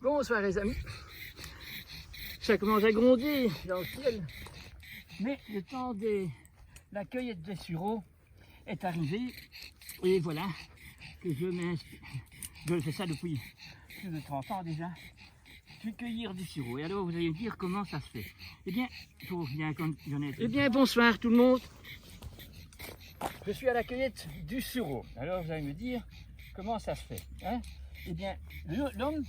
Bonsoir les amis. Ça commence à gronder dans le ciel. Mais le temps de la cueillette des sureaux est arrivé. Et voilà que je fais ça depuis plus de 30 ans déjà. Je vais cueillir du sureau. Et alors vous allez me dire comment ça se fait. Eh bien, bonsoir tout le monde. Je suis à la cueillette du sureau. Alors vous allez me dire comment ça se fait. Hein? Eh bien, l'homme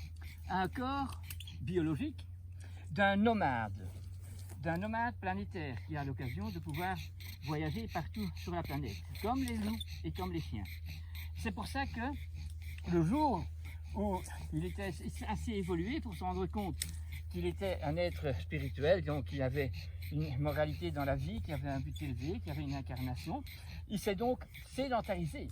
a un corps biologique d'un nomade planétaire qui a l'occasion de pouvoir voyager partout sur la planète, comme les loups et comme les chiens. C'est pour ça que le jour où il était assez évolué pour se rendre compte qu'il était un être spirituel, donc il avait une moralité dans la vie, qu'il avait un but élevé, qu'il avait une incarnation, il s'est donc sédentarisé.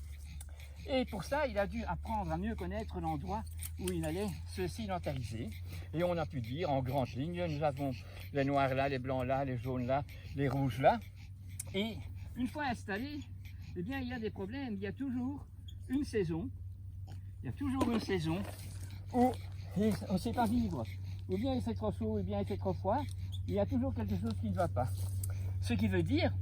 Et pour ça, il a dû apprendre à mieux connaître l'endroit où il allait se sédentariser. Et on a pu dire en grandes lignes, nous avons les noirs là, les blancs là, les jaunes là, les rouges là. Et une fois installé, eh bien, il y a des problèmes. Il y a toujours une saison. Il y a toujours une saison où on ne sait pas vivre. Ou bien il fait trop chaud, ou bien il fait trop froid. Il y a toujours quelque chose qui ne va pas. Ce qui veut dire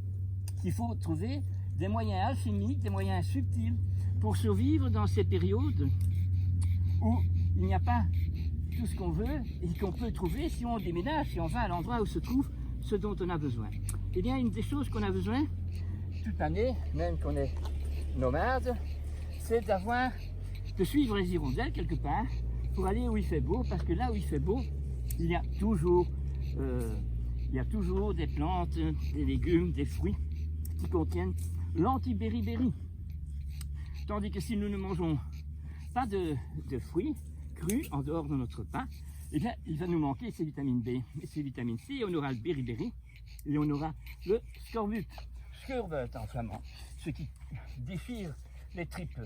qu'il faut trouver des moyens alchimiques, des moyens subtils pour survivre dans ces périodes où il n'y a pas tout ce qu'on veut et qu'on peut trouver si on déménage, si on va à l'endroit où se trouve ce dont on a besoin. Eh bien, une des choses qu'on a besoin toute l'année, même qu'on est nomade, c'est de suivre les hirondelles quelque part pour aller où il fait beau, parce que là où il fait beau, il y a toujours des plantes, des légumes, des fruits qui contiennent l'antibéribérie. Tandis que si nous ne mangeons pas de fruits crus en dehors de notre repas, eh bien, il va nous manquer ces vitamines B et ces vitamines C, et on aura le beriberi et on aura le scorbut en flamand, ce qui déchire les tripes.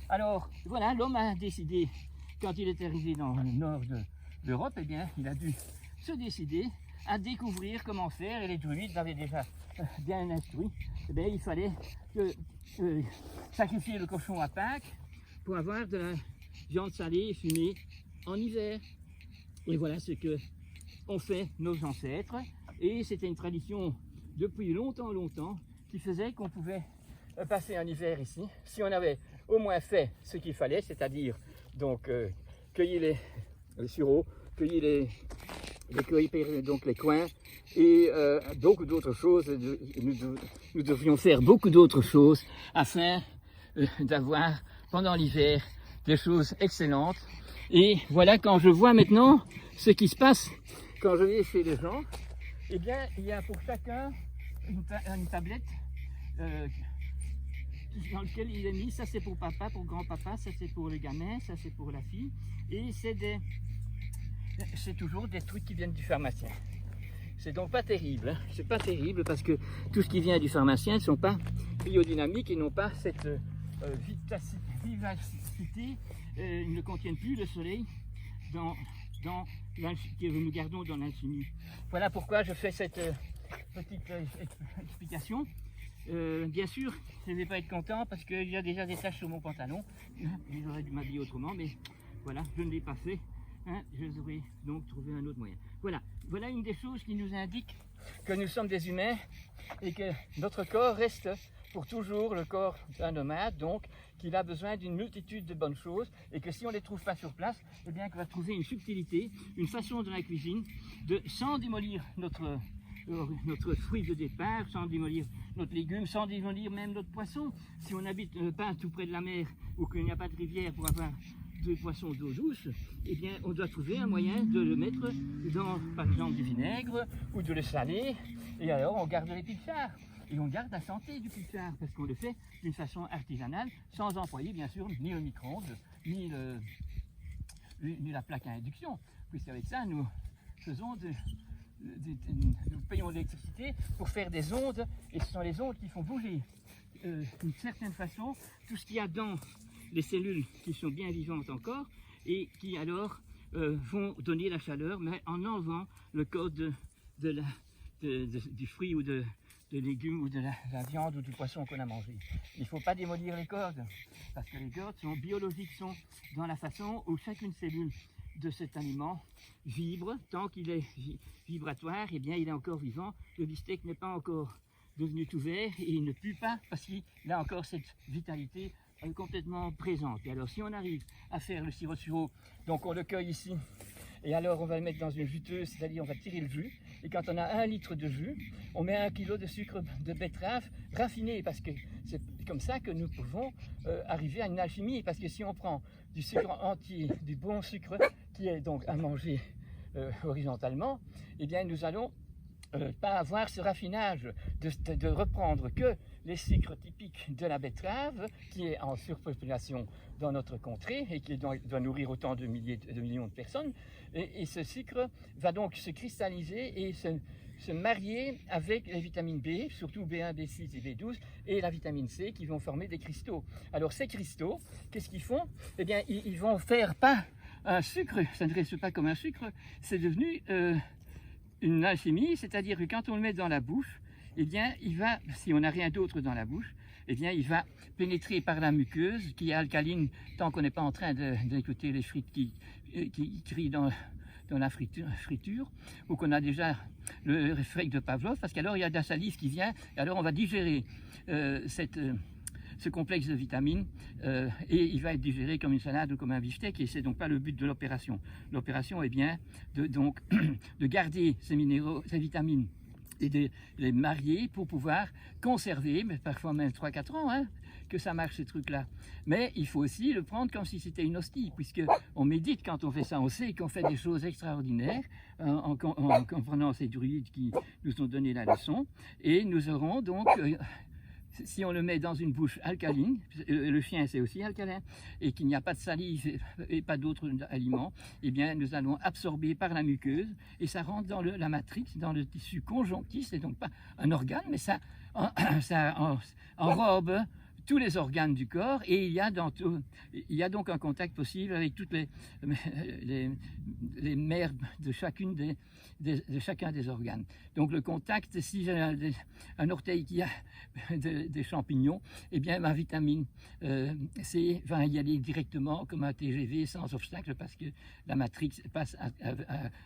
Alors voilà, l'homme a décidé, quand il est arrivé dans le nord de l'Europe, eh bien, il a dû se décider à découvrir comment faire, et les druides l'avaient déjà bien instruit. Eh bien, il fallait sacrifier le cochon à Pâques pour avoir de la viande salée et fumée en hiver. Et voilà ce que ont fait nos ancêtres. Et c'était une tradition depuis longtemps qui faisait qu'on pouvait passer un hiver ici si on avait au moins fait ce qu'il fallait, c'est-à-dire donc cueillir les sureaux, cueillir donc les coins et beaucoup d'autres choses. Nous devrions faire beaucoup d'autres choses afin d'avoir pendant l'hiver des choses excellentes. Et voilà, quand je vois maintenant ce qui se passe quand je vais chez les gens, eh bien il y a pour chacun une tablette dans laquelle il est mis. Ça c'est pour papa, pour grand-papa, ça c'est pour le gamin, ça c'est pour la fille, et c'est toujours des trucs qui viennent du pharmacien. C'est donc pas terrible, hein. C'est pas terrible parce que tout ce qui vient du pharmacien ne sont pas biodynamiques et n'ont pas cette vivacité, ils ne contiennent plus le soleil que nous gardons dans l'alchimie. Voilà pourquoi je fais cette petite explication. Bien sûr, je ne vais pas être content parce qu'il y a déjà des taches sur mon pantalon. J'aurais dû m'habiller autrement, mais voilà, je ne l'ai pas fait. Hein, je devrais donc trouver un autre moyen. Voilà une des choses qui nous indique que nous sommes des humains et que notre corps reste pour toujours le corps d'un nomade, donc qu'il a besoin d'une multitude de bonnes choses et que si on ne les trouve pas sur place, eh bien qu'on va trouver une subtilité, une façon de la cuisine, sans démolir notre fruit de départ, sans démolir notre légume, sans démolir même notre poisson. Si on n'habite pas tout près de la mer ou qu'il n'y a pas de rivière pour avoir de poissons d'eau douce, eh bien on doit trouver un moyen de le mettre dans, par exemple, du vinaigre ou de le saler, et alors on garde les pilchards. Et on garde la santé du pilchard parce qu'on le fait d'une façon artisanale, sans employer bien sûr ni le micro-ondes, ni la plaque à induction, puisqu'avec ça nous faisons nous payons de l'électricité pour faire des ondes, et ce sont les ondes qui font bouger d'une certaine façon tout ce qu'il y a dans les cellules qui sont bien vivantes encore et qui alors vont donner la chaleur, mais en enlevant le code du fruit ou de légumes ou de la viande ou du poisson qu'on a mangé. Il ne faut pas démolir les cordes, parce que les cordes sont biologiques, sont dans la façon où chacune cellule de cet aliment vibre. Tant qu'il est vibratoire, eh bien il est encore vivant. Le beefsteak n'est pas encore devenu tout vert et il ne pue pas parce qu'il a encore cette vitalité complètement présente. Et alors si on arrive à faire le sirop de sureau, donc on le cueille ici, et alors on va le mettre dans une juteuse, c'est-à-dire on va tirer le jus, et quand on a 1 litre de jus, on met 1 kg de sucre de betterave raffiné, parce que c'est comme ça que nous pouvons arriver à une alchimie, parce que si on prend du sucre entier, du bon sucre, qui est donc à manger horizontalement, eh bien nous allons pas avoir ce raffinage de reprendre que les sucres typiques de la betterave, qui est en surpopulation dans notre contrée et qui doit nourrir autant de millions de personnes. Et ce sucre va donc se cristalliser et se marier avec les vitamines B, surtout B1, B6 et B12, et la vitamine C qui vont former des cristaux. Alors ces cristaux, qu'est-ce qu'ils font? Eh bien, ils vont faire pas un sucre, ça ne reste pas comme un sucre, c'est devenu une alchimie, c'est-à-dire que quand on le met dans la bouche, eh bien, il va, si on n'a rien d'autre dans la bouche, eh bien, il va pénétrer par la muqueuse qui est alcaline tant qu'on n'est pas en train d'écouter les frites qui crient dans la friture, ou qu'on a déjà le réflexe de Pavlov, parce qu'alors il y a de la salive qui vient, et alors on va digérer ce complexe de vitamines et il va être digéré comme une salade ou comme un beefsteak, et c'est donc pas le but de l'opération. L'opération est bien de garder ces minéraux, ces vitamines et de les marier pour pouvoir conserver, mais parfois même 3-4 ans, hein, que ça marche ces trucs-là. Mais il faut aussi le prendre comme si c'était une hostie, puisque on médite quand on fait ça, on sait qu'on fait des choses extraordinaires en comprenant ces druides qui nous ont donné la leçon, et nous aurons donc si on le met dans une bouche alcaline, le chien c'est aussi alcalin, et qu'il n'y a pas de salive et pas d'autres aliments, eh bien nous allons absorber par la muqueuse, et ça rentre dans la matrix, dans le tissu conjonctif, c'est donc pas un organe, mais ça enrobe tous les organes du corps, et il y a donc un contact possible avec toutes les mers de chacune de chacun des organes. Donc le contact, si j'ai un orteil qui a des champignons, eh bien ma vitamine C va y aller directement comme un TGV sans obstacle, parce que la matrix passe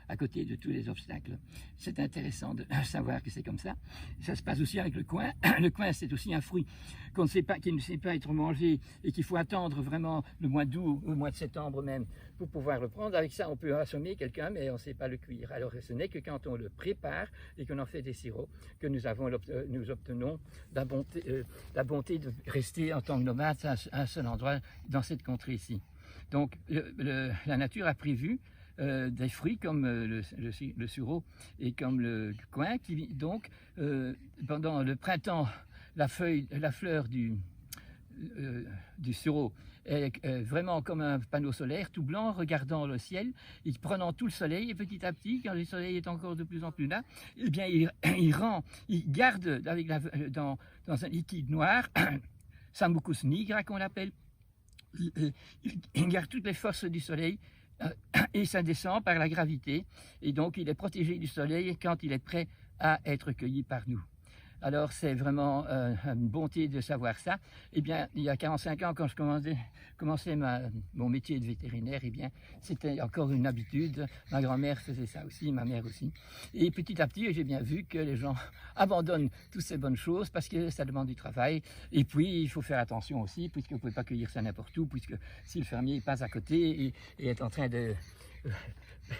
à côté de tous les obstacles. C'est intéressant de savoir que c'est comme ça. Ça se passe aussi avec le coin. Le coin, c'est aussi un fruit qu'on ne sait pas, qui ne sait pas être mangé et qu'il faut attendre vraiment le mois d'août ou le mois de septembre même pour pouvoir le prendre. Avec ça, on peut assommer quelqu'un, mais on ne sait pas le cuire. Alors ce n'est que quand on le prépare et qu'on en fait des sirops que nous obtenons la bonté de rester en tant que nomade à un seul endroit dans cette contrée ici. Donc la nature a prévu des fruits comme le sureau et comme le coin qui donc pendant le printemps, la fleur du sureau est vraiment comme un panneau solaire tout blanc, regardant le ciel et prenant tout le soleil, et petit à petit, quand le soleil est encore de plus en plus là, eh bien il garde dans un liquide noir Sambucus nigra qu'on l'appelle, il garde toutes les forces du soleil et ça descend par la gravité, et donc il est protégé du soleil quand il est prêt à être cueilli par nous. Alors c'est vraiment une bonté de savoir ça. Eh bien, il y a 45 ans, quand je commençais mon métier de vétérinaire, eh bien, c'était encore une habitude. Ma grand-mère faisait ça aussi, ma mère aussi. Et petit à petit, j'ai bien vu que les gens abandonnent toutes ces bonnes choses parce que ça demande du travail. Et puis, il faut faire attention aussi, puisque vous ne pouvez pas cueillir ça n'importe où, puisque si le fermier passe à côté et est en train de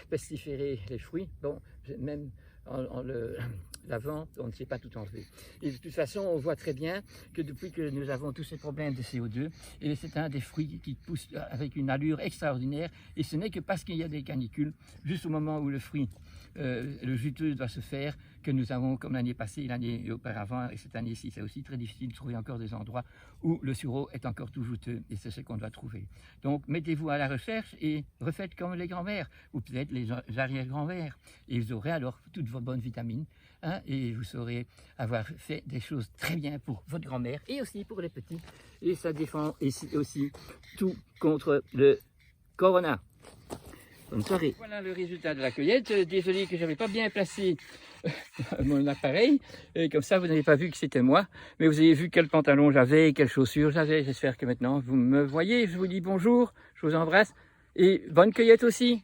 pestiférer les fruits, bon, même en le lavant, on ne sait pas tout enlever. Et de toute façon, on voit très bien que depuis que nous avons tous ces problèmes de CO2, et c'est un des fruits qui pousse avec une allure extraordinaire, et ce n'est que parce qu'il y a des canicules, juste au moment où le fruit, le juteux doit se faire, que nous avons, comme l'année passée, l'année auparavant, et cette année-ci, c'est aussi très difficile de trouver encore des endroits où le sureau est encore tout juteux, et c'est ce qu'on doit trouver. Donc, mettez-vous à la recherche et refaites comme les grands-mères, ou peut-être les arrière-grands-mères, et vous aurez alors toutes vos bonnes vitamines, hein, et vous saurez avoir fait des choses très bien pour votre grand-mère, et aussi pour les petits, et ça défend aussi tout contre le corona. Bonne soirée. Voilà le résultat de la cueillette. Désolé que je n'avais pas bien placé mon appareil, et comme ça vous n'avez pas vu que c'était moi, mais vous avez vu quel pantalon j'avais et quelles chaussures j'avais. J'espère que maintenant vous me voyez. Je vous dis bonjour, je vous embrasse Et bonne cueillette aussi.